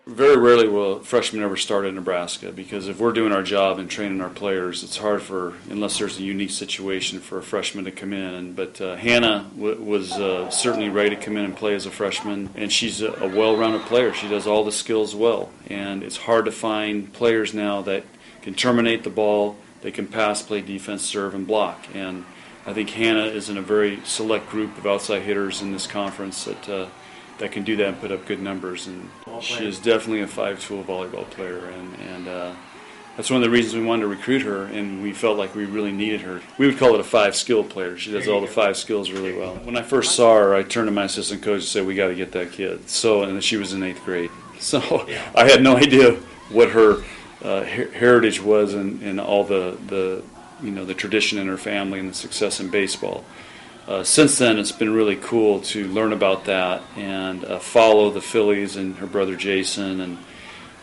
Very rarely will freshmen ever start at Nebraska, because if we're doing our job and training our players, it's hard unless there's a unique situation for a freshman to come in. But Hannah was certainly ready to come in and play as a freshman, and she's a well-rounded player. She does all the skills well, and it's hard to find players now that can terminate the ball, they can pass, play defense, serve, and block. And I think Hannah is in a very select group of outside hitters in this conference that can do that and put up good numbers. And she is definitely a five-tool volleyball player, and that's one of the reasons we wanted to recruit her, and we felt like we really needed her. We would call it a five-skill player. She does all the five skills really well. When I first saw her, I turned to my assistant coach and said, we got to get that kid. And she was in 8th grade. So I had no idea what her heritage was and all the tradition in her family and the success in baseball. Since then, it's been really cool to learn about that and follow the Phillies and her brother Jason, and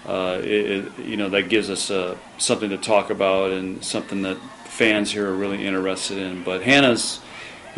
that gives us something to talk about and something that fans here are really interested in. But Hannah's,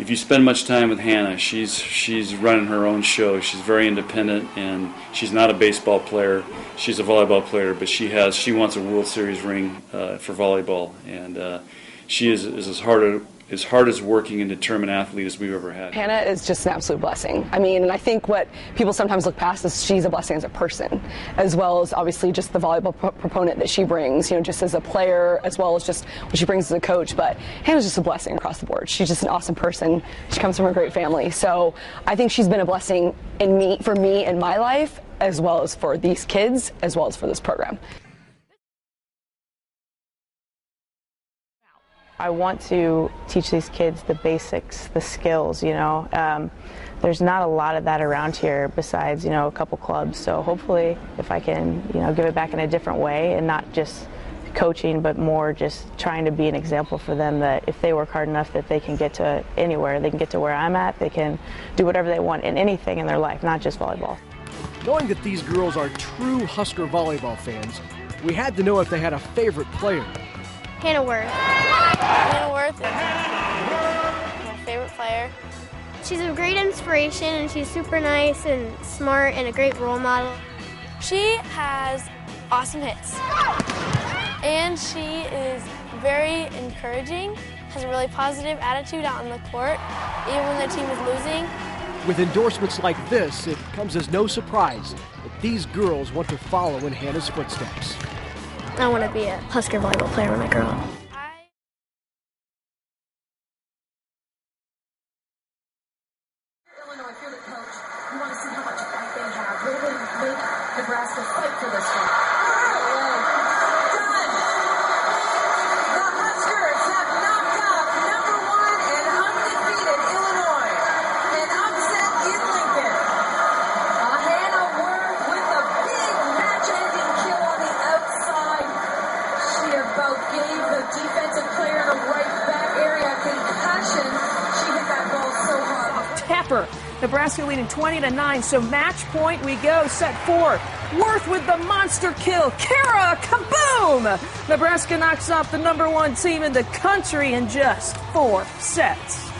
if you spend much time with Hannah, she's running her own show. She's very independent, and she's not a baseball player. She's a volleyball player, but she wants a World Series ring for volleyball, and she is as hard as working and determined athlete as we've ever had. Hannah is just an absolute blessing. I mean, and I think what people sometimes look past is she's a blessing as a person, as well as obviously just the volleyball proponent that she brings, just as a player, as well as just what she brings as a coach. But Hannah's just a blessing across the board. She's just an awesome person. She comes from a great family. So I think she's been a blessing for me in my life, as well as for these kids, as well as for this program. I want to teach these kids the basics, the skills, There's not a lot of that around here besides, a couple clubs. So hopefully if I can, give it back in a different way and not just coaching, but more just trying to be an example for them that if they work hard enough that they can get to anywhere. They can get to where I'm at. They can do whatever they want in anything in their life, not just volleyball. Knowing that these girls are true Husker volleyball fans, we had to know if they had a favorite player. Hannah Werth. Hannah Werth is my favorite player. She's a great inspiration, and she's super nice and smart and a great role model. She has awesome hits, and she is very encouraging, has a really positive attitude out on the court, even when the team is losing. With endorsements like this, it comes as no surprise that these girls want to follow in Hannah's footsteps. I want to be a Husker volleyball player when I grow up. Illinois, if you're the coach, you want to see how much fight they have. What will make Nebraska fight for this one? Done! The Huskers have knocked off #1 and undefeated Illinois. An upset in Lincoln. Hannah Werth with a big match-ending kill on the outside. She about gave the defensive player in the right back area concussion. She hit that ball so hard. Tapper. Nebraska leading 20-9, so match point we go, set 4. Werth with the monster kill. Kara, kaboom! Nebraska knocks off the #1 team in the country in just 4 sets.